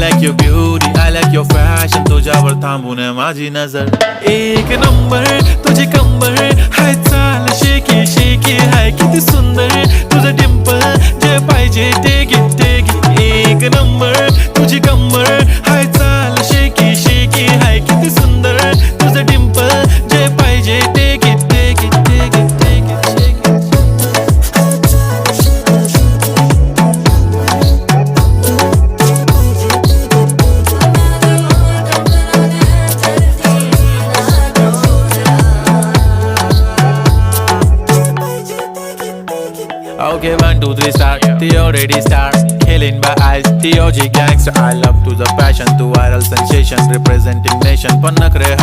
like your beauty, I like your fashion. तुझ्यावर थांबून माझी नजर एक नंबर, तुझी कंबर हाय चाल शेकी शेकी हाय किती सुंदर तुझं डिंपल जे पाहिजे टेक इट एक नंबर तुझी कंबर हाय चाल शेकी शेकी हाय किती सुंदर तुझं डिंपल जे पाहिजे take it Okay, 1, 2, 3 start. The already start. Killing by eyes. The OG gangster. I love to the passion. To viral sensation. Representing nation. Panakre